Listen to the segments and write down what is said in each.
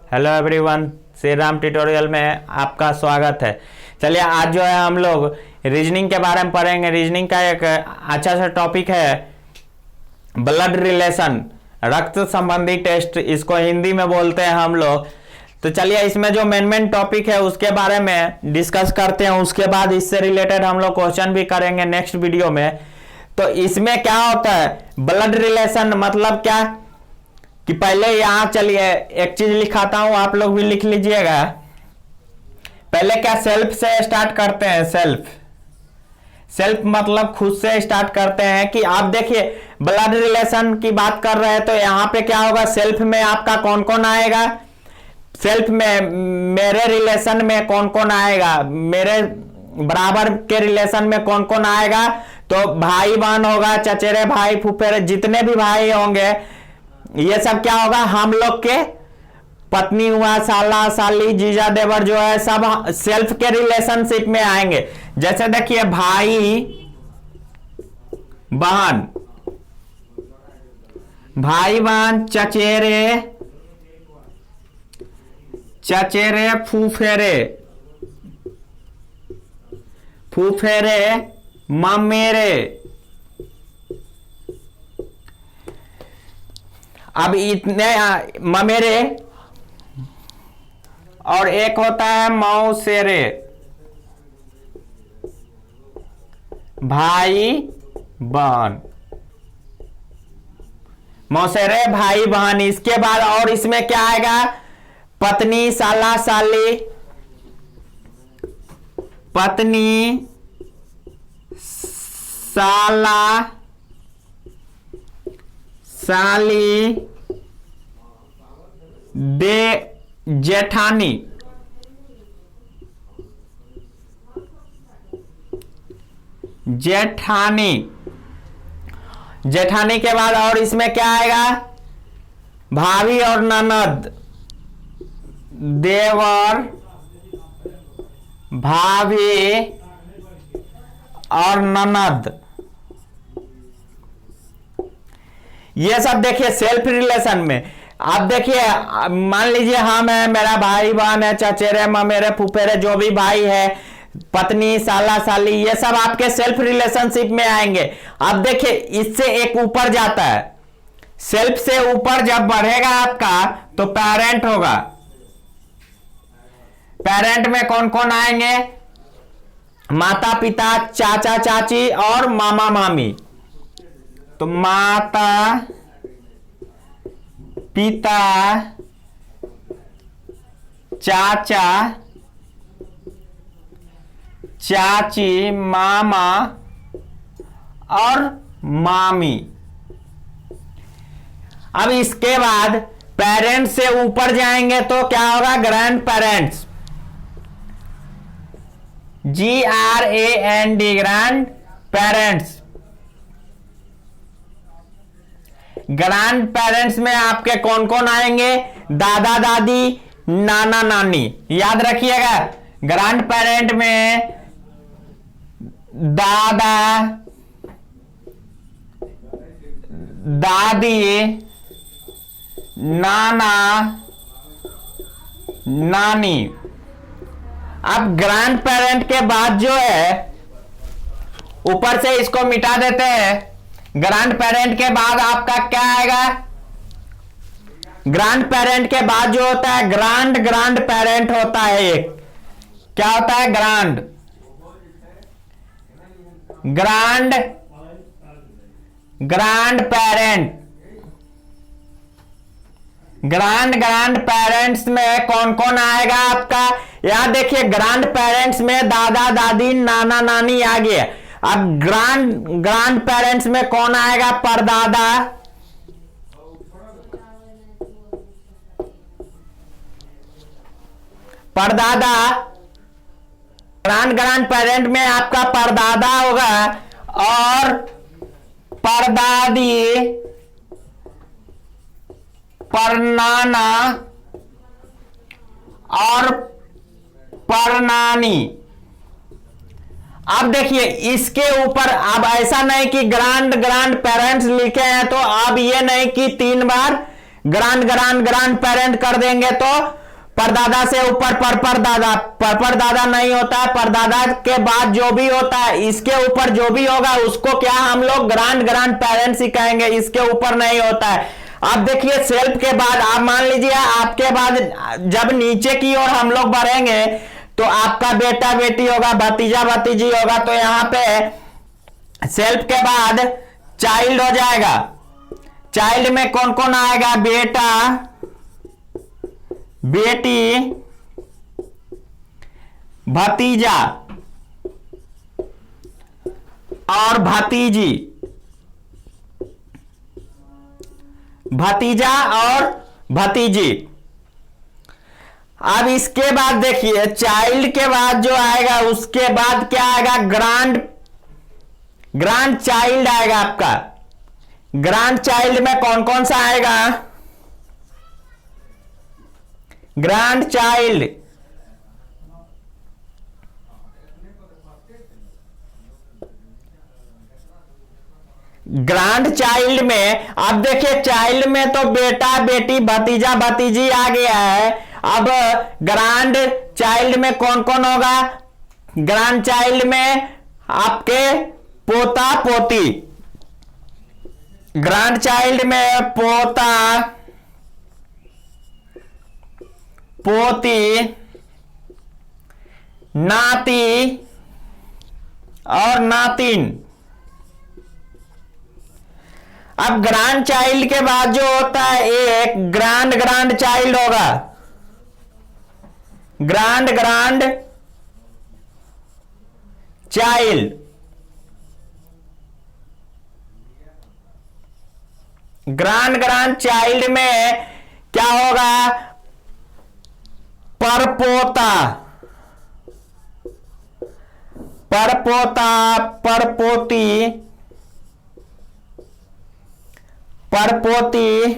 Hello everyone, Shri Ram tutorial में आपका स्वागत है। चलिए आज जो है हम लोग रीजनिंग के बारे में पढ़ेंगे। रीजनिंग का एक अच्छा सा टॉपिक है ब्लड रिलेशन, रक्त संबंधी टेस्ट, इसको हिंदी में बोलते हैं हम लोग। तो चलिए इसमें जो मेन टॉपिक है उसके बारे में डिस्कस करते हैं। उसके बाद इससे रिलेटेड हम लोग क्वेश्चन भी करेंगे नेक्स्ट वीडियो में। तो इसमें क्या होता है ब्लड रिलेशन, मतलब क्या कि पहले यहां चलिए एक चीज लिखाता हूं, आप लोग भी लिख लीजिएगा। पहले क्या सेल्फ से स्टार्ट करते हैं। सेल्फ मतलब खुद से स्टार्ट करते हैं कि आप देखिए ब्लड रिलेशन की बात कर रहे हैं तो यहां पे क्या होगा, सेल्फ में आपका कौन कौन आएगा। सेल्फ में मेरे रिलेशन में कौन कौन आएगा, मेरे बराबर के रिलेशन में कौन कौन आएगा। तो भाई बहन होगा, चचेरे भाई, फूफेरे, जितने भी भाई होंगे ये सब क्या होगा, हम लोग के पत्नी हुआ, साला साली, जीजा देवर जो है सब सेल्फ के रिलेशनशिप में आएंगे। जैसे देखिए भाई बहन, चचेरे फूफेरे ममेरे। अब इतने ममेरे, और एक होता है मौसेरे, भाई बहन, मौसेरे भाई बहन। इसके बाद और इसमें क्या आएगा, पत्नी साला साली, पत्नी साला साली, दे जेठानी, जेठानी के बाद और इसमें क्या आएगा, भाभी और ननद, देवर, भाभी और ननद। ये सब देखिए सेल्फ रिलेशन में। आप देखिए मान लीजिए हम है, मेरा भाई बहन है, चचेरे ममेरे फूफेरे जो भी भाई है, पत्नी साला साली, ये सब आपके सेल्फ रिलेशनशिप में आएंगे। अब देखिए इससे एक ऊपर जाता है, सेल्फ से ऊपर जब बढ़ेगा आपका तो पेरेंट होगा। पेरेंट में कौन कौन आएंगे, माता पिता, चाचा चाची और मामा मामी। तो माता पिता, चाचा चाची, मामा और मामी। अब इसके बाद पेरेंट्स से ऊपर जाएंगे तो क्या होगा, grand parents, GRAND, grand parents. Grand parents में आपके कौन कौन आएंगे, दादा दादी, नाना नानी। याद रखिएगा ग्रैंड पेरेंट में दादा दादी, नाना नानी। अब ग्रैंड पेरेंट के बाद जो है ऊपर से इसको मिटा देते हैं। ग्रैंड पेरेंट के बाद आपका क्या आएगा, ग्रैंड पेरेंट के बाद जो होता है ग्रांड पेरेंट होता है। एक क्या होता है, ग्रांड पेरेंट। ग्रांड पेरेंट्स में कौन कौन आएगा आपका, यहां देखिए ग्रांड पेरेंट्स में दादा दादी, नाना नानी आ गया। अब ग्रांड पेरेंट्स में कौन आएगा, परदादा, परदादा। ग्रांड पेरेंट में आपका परदादा होगा और परदादी, परनाना और परनानी। अब देखिए इसके ऊपर अब ऐसा नहीं कि ग्रांड पेरेंट्स लिखे हैं तो अब ये नहीं कि 3 बार ग्रांड ग्रांड ग्रांड पेरेंट कर देंगे तो परदादा से ऊपर परदादा, परदादा नहीं होता है, परदादा के बाद जो भी होता है इसके ऊपर जो भी होगा उसको क्या हम लोग ग्रांड ग्रांड पेरेंट्स ही कहेंगे, इसके ऊपर नहीं होता है। अब देखिए सेल्फ के बाद आप मान लीजिए आपके बाद जब नीचे की ओर हम लोग बढ़ेंगे तो आपका बेटा बेटी होगा, भतीजा भतीजी होगा, तो यहां पे सेल्फ के बाद चाइल्ड हो जाएगा। चाइल्ड में कौन कौन आएगा, बेटा बेटी भतीजा और भतीजी, भतीजा और भतीजी। अब इसके बाद देखिए चाइल्ड के बाद जो आएगा उसके बाद क्या आएगा, ग्रांड चाइल्ड आएगा आपका। ग्रांड चाइल्ड में कौन कौन सा आएगा, ग्रांड चाइल्ड, ग्रांड चाइल्ड में अब देखिए चाइल्ड में तो बेटा बेटी भतीजा भतीजी आ गया है। अब ग्रांड चाइल्ड में कौन कौन होगा, ग्रांड चाइल्ड में आपके पोता पोती, ग्रांड चाइल्ड में पोता पोती नाती और नातिन। अब ग्रांड चाइल्ड के बाद जो होता है एक ग्रांड ग्रांड चाइल्ड होगा, grand grand child. Grand grand child में क्या होगा, परपोता, परपोता परपोती परपोती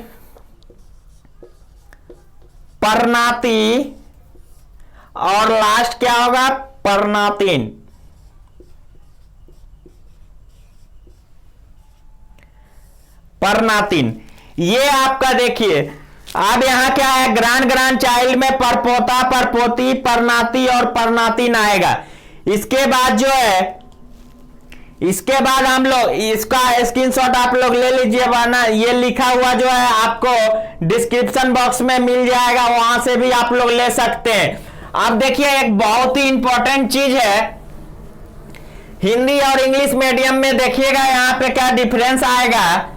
परनाती और लास्ट क्या होगा, परनातिन। परनातिन ये आपका देखिए अब यहां क्या है, ग्रांड ग्रांड चाइल्ड में परपोता परपोती परनाती और परनातिन आएगा। इसके बाद जो है, इसके बाद हम लोग इसका स्क्रीनशॉट आप लोग ले लीजिए, वरना ये लिखा हुआ जो है आपको डिस्क्रिप्शन बॉक्स में मिल जाएगा, वहां से भी आप लोग ले सकते हैं। अब देखिए एक बहुत ही इंपॉर्टेंट चीज है, हिंदी और इंग्लिश मीडियम में देखिएगा यहां पे क्या डिफरेंस आएगा।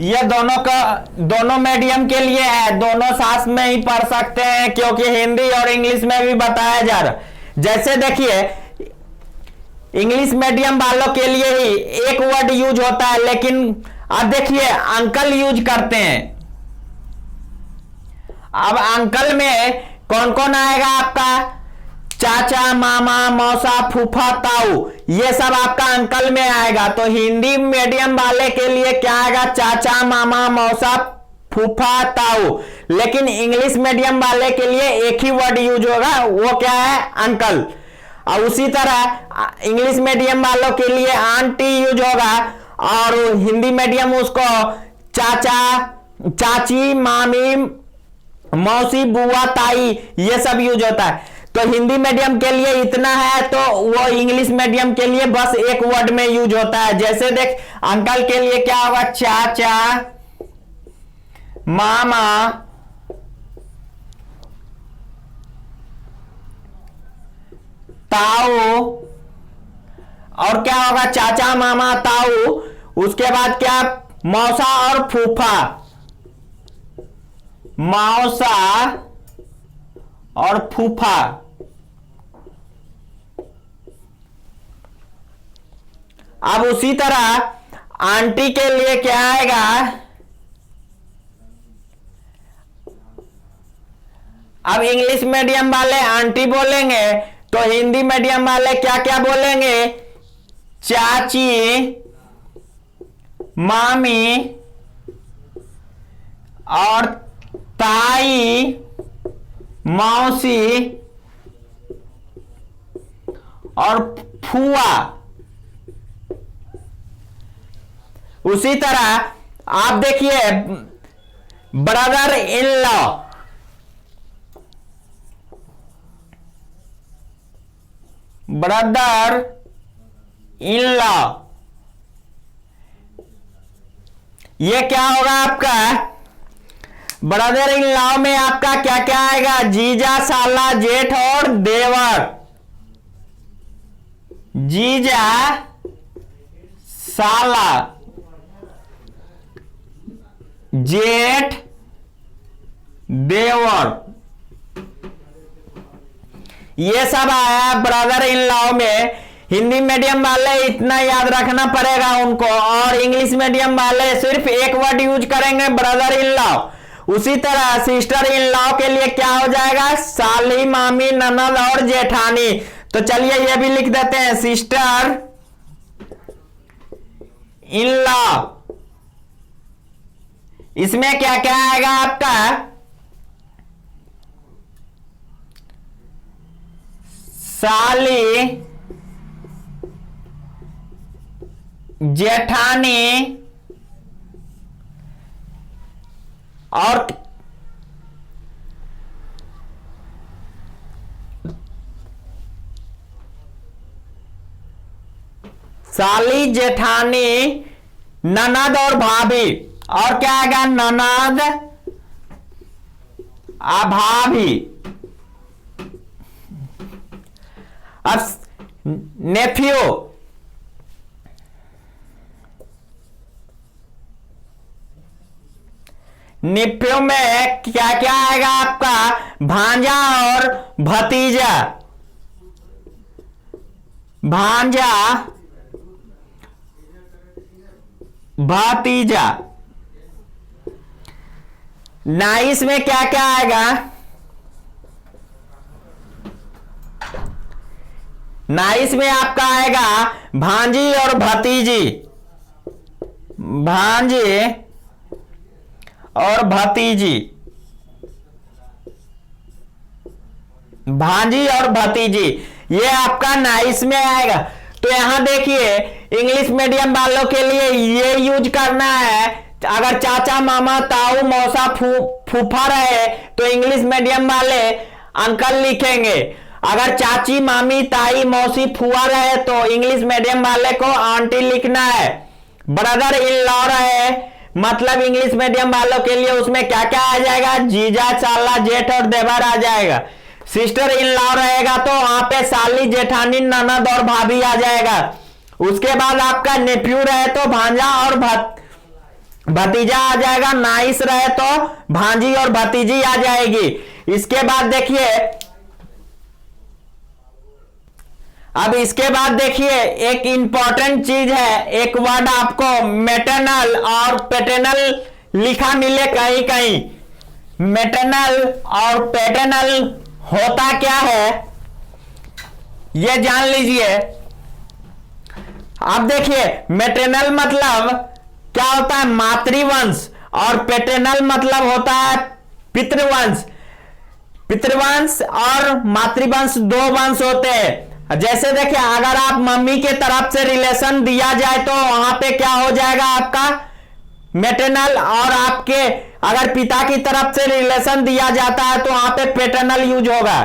ये दोनों मीडियम के लिए है, दोनों साथ में ही पढ़ सकते हैं क्योंकि हिंदी और इंग्लिश में भी बताया जा रहा। जैसे देखिए इंग्लिश मीडियम वालों के लिए ही एक वर्ड यूज होता है, लेकिन अब देखिए अंकल यूज करते हैं। अब अंकल में कौन कौन आएगा आपका, चाचा मामा मौसा फूफा ताऊ, ये सब आपका अंकल में आएगा। तो हिंदी मीडियम वाले के लिए क्या आएगा, चाचा मामा मौसा फूफा ताऊ। लेकिन इंग्लिश मीडियम वाले के लिए एक ही वर्ड यूज होगा, वो क्या है, अंकल। और उसी तरह इंग्लिश मीडियम वालों के लिए आंटी यूज होगा, और हिंदी मीडियम उसको चाचा चाची मामी मौसी बुआ ताई ये सब यूज होता है। तो हिंदी मीडियम के लिए इतना है, तो वो इंग्लिश मीडियम के लिए बस एक वर्ड में यूज होता है। जैसे देख अंकल के लिए क्या होगा, चाचा मामा ताऊ, और क्या होगा, चाचा मामा ताऊ। उसके बाद क्या, मौसा और फूफा, मौसा और फूफा। अब उसी तरह आंटी के लिए क्या आएगा, अब इंग्लिश मीडियम वाले आंटी बोलेंगे, तो हिंदी मीडियम वाले क्या क्या बोलेंगे, चाची मामी और ताई मौसी और फुआ। उसी तरह आप देखिए brother in law, brother in law, ये क्या होगा आपका? ब्रदर इन लॉ में आपका क्या क्या आएगा? जीजा, साला, जेठ और देवर। जीजा, साला, जेठ, देवर, ये सब आया ब्रदर इन लॉ में। हिंदी मीडियम वाले इतना याद रखना पड़ेगा उनको, और इंग्लिश मीडियम वाले सिर्फ एक वर्ड यूज करेंगे, ब्रदर इन लॉ। उसी तरह सिस्टर इन लॉ के लिए क्या हो जाएगा? साली, मामी, ननद और जेठानी। तो चलिए ये भी लिख देते हैं, सिस्टर इन लॉ। इसमें क्या क्या आएगा आपका? साली, जेठानी और साली, जेठानी, ननद और भाभी। और क्या आएगा? ननद, भाभी। अब नेफ्यू, नेफ्यू में क्या क्या आएगा आपका? भांजा और भतीजा, भांजा, भतीजा। नाइस में क्या क्या आएगा? नाइस में आपका आएगा भांजी और भतीजी, भांजे और भतीजी, भांजी और भतीजी, ये आपका नाइस में आएगा। तो यहां देखिए इंग्लिश मीडियम वालों के लिए ये यूज करना है। अगर चाचा, मामा, ताऊ, मौसा, फूफा रहे तो इंग्लिश मीडियम वाले अंकल लिखेंगे। अगर चाची, मामी, ताई, मौसी, फुआ रहे तो इंग्लिश मीडियम वाले को आंटी लिखना है। ब्रदर इन लॉ रहे मतलब इंग्लिश मीडियम वालों के लिए उसमें क्या क्या आ जाएगा? जीजा, साला, जेठ और देवर आ जाएगा। सिस्टर इन लॉ रहेगा तो वहां पे साली, जेठानी, ननद और भाभी आ जाएगा। उसके बाद आपका नेफ्यू रहे तो भांजा और भतीजा आ जाएगा। नाइस रहे तो भांजी और भतीजी आ जाएगी। इसके बाद देखिए, अब इसके बाद देखिए एक इंपॉर्टेंट चीज है, एक वर्ड आपको मैटरनल और पैटर्नल लिखा मिले कहीं कहीं। मैटरनल और पैटर्नल होता क्या है ये जान लीजिए। आप देखिए मैटरनल मतलब क्या होता है? मातृवंश। और पैटर्नल मतलब होता है पितृवंश। पितृवंश और मातृवंश दो वंश होते हैं। जैसे देखिए अगर आप मम्मी के तरफ से रिलेशन दिया जाए तो वहां पे क्या हो जाएगा आपका? मैटरनल। और आपके अगर पिता की तरफ से रिलेशन दिया जाता है तो वहां पे पैटर्नल यूज होगा।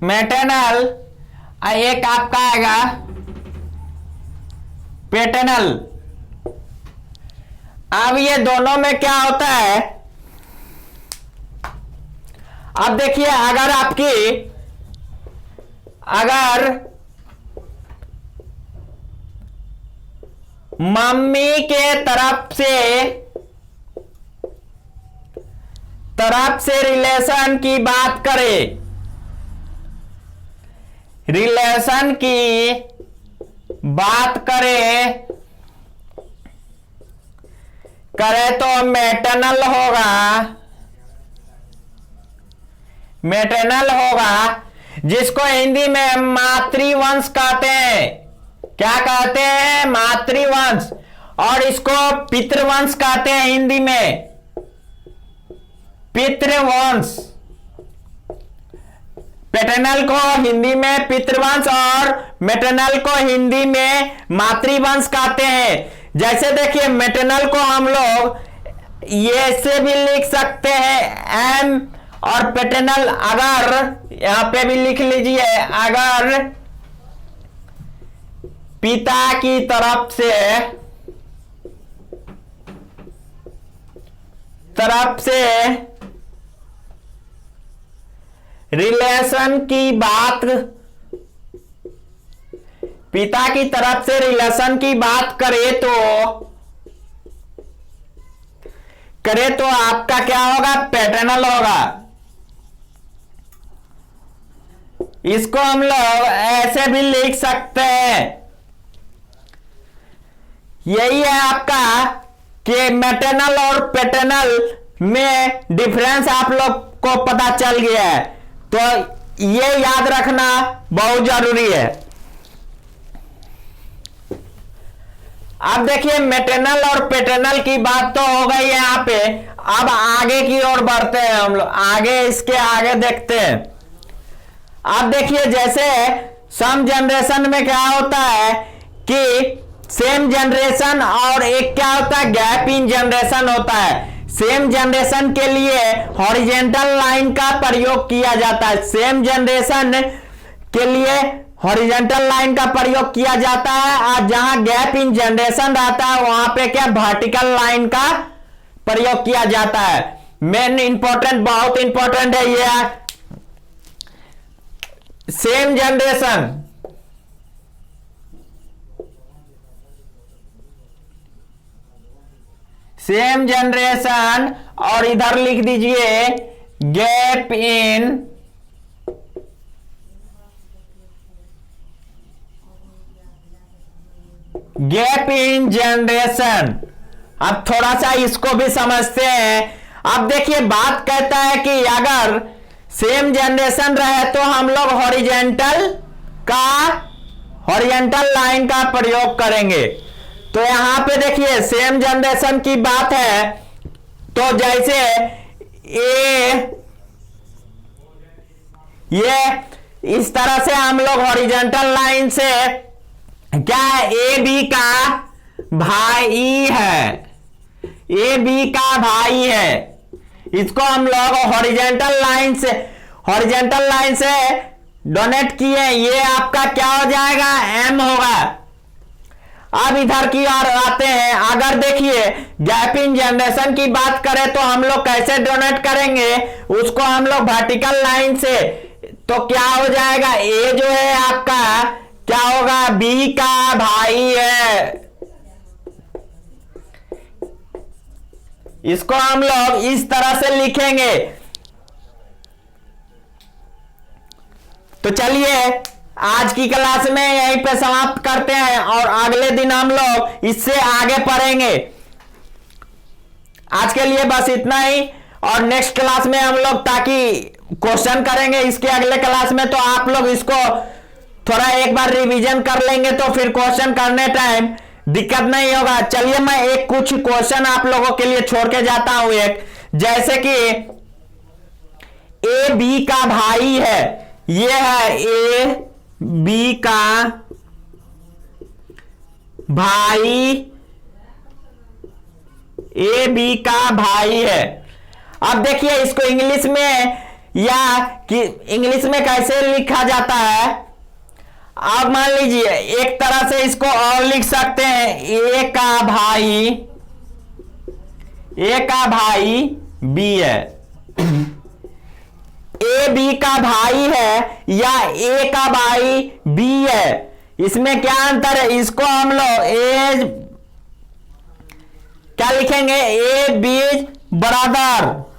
मैटरनल एक आपका आएगा पैटर्नल। अब ये दोनों में क्या होता है? अब देखिए अगर मम्मी के तरफ से रिलेशन की बात करें, रिलेशन की बात करे तो मैटरनल होगा। मैटरनल होगा। जिसको हिंदी में मातृवंश कहते हैं। क्या कहते हैं? मातृवंश। और इसको पितृवंश कहते हैं हिंदी में, पितृवंश। पैटर्नल को हिंदी में पितृवंश और मैटरनल को हिंदी में मातृवंश कहते हैं। जैसे देखिए मैटरनल को हम लोग ये से भी लिख सकते हैं एम, और पैटर्नल अगर यहां पे भी लिख लीजिए, अगर पिता की तरफ से रिलेशन की बात, पिता की तरफ से रिलेशन की बात करे तो आपका क्या होगा? पैटर्नल होगा। इसको हम लोग ऐसे भी लिख सकते हैं। यही है आपका कि मैटरनल और पैटर्नल में डिफरेंस आप लोग को पता चल गया है, तो ये याद रखना बहुत जरूरी है। अब देखिए मैटरनल और पैटर्नल की बात तो हो गई यहां पे। अब आगे की ओर बढ़ते हैं हम लोग, आगे इसके आगे देखते हैं। अब देखिए जैसे सम जनरेशन में क्या होता है कि सेम जनरेशन और एक क्या होता है? गैप इन जनरेशन होता है। सेम जनरेशन के लिए हॉरिजेंटल लाइन का प्रयोग किया जाता है। सेम जनरेशन के लिए हॉरिजेंटल लाइन का प्रयोग किया जाता है, और जहां गैप इन जनरेशन रहता है वहां पे क्या? वर्टिकल लाइन का प्रयोग किया जाता है। मेन इंपॉर्टेंट, बहुत इंपॉर्टेंट है ये। सेम जनरेशन, सेम जनरेशन, और इधर लिख दीजिए गैप इन जनरेशन। अब थोड़ा सा इसको भी समझते हैं। अब देखिए बात कहता है कि अगर सेम जनरेशन रहे तो हम लोग हॉरिजेंटल लाइन का प्रयोग करेंगे। तो यहां पे देखिए सेम जनरेशन की बात है, तो जैसे ये इस तरह से हम लोग हॉरिजेंटल लाइन से क्या ए बी का भाई है, ए बी का भाई है, इसको हम लोग हॉरिजेंटल लाइन से डोनेट किए। ये आपका क्या हो जाएगा? एम होगा। अब इधर की ओर आते हैं। अगर देखिए गैप इन जनरेशन की बात करें तो हम लोग कैसे डोनेट करेंगे उसको? हम लोग वर्टिकल लाइन से, तो क्या हो जाएगा? ए जो है आपका क्या होगा? बी का भाई है। इसको हम लोग इस तरह से लिखेंगे। तो चलिए आज की क्लास में यहीं पे समाप्त करते हैं, और अगले दिन हम लोग इससे आगे पढ़ेंगे। आज के लिए बस इतना ही, और नेक्स्ट क्लास में हम लोग ताकि क्वेश्चन करेंगे इसके अगले क्लास में, तो आप लोग इसको थोड़ा एक बार रिवीजन कर लेंगे तो फिर क्वेश्चन करने टाइम दिक्कत नहीं होगा। चलिए मैं एक कुछ क्वेश्चन आप लोगों के लिए छोड़ के जाता हूं। एक जैसे कि ए बी का भाई है, ये है ए बी का भाई, ए बी का भाई है। अब देखिए इसको इंग्लिश में या कि इंग्लिश में कैसे लिखा जाता है? आप मान लीजिए एक तरह से इसको और लिख सकते हैं, ए का भाई बी है। ए बी का भाई है या ए का भाई बी है, इसमें क्या अंतर है? इसको हम लोग क्या लिखेंगे? A B brother.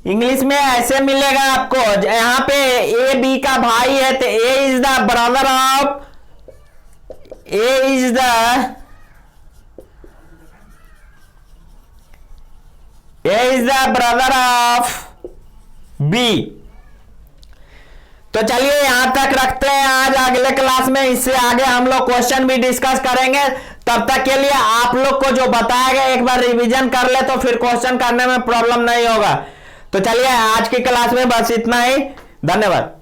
इंग्लिश में ऐसे मिलेगा आपको, यहां पे ए बी का भाई है तो A is the brother of, A is the brother of B. तो चलिए यहां तक रखते हैं आज, अगले क्लास में इससे आगे हम लोग क्वेश्चन भी डिस्कस करेंगे। तब तक के लिए आप लोग को जो बताया गया एक बार रिवीजन कर ले तो फिर क्वेश्चन करने में प्रॉब्लम नहीं होगा। तो चलिए आज की क्लास में बस इतना ही, धन्यवाद।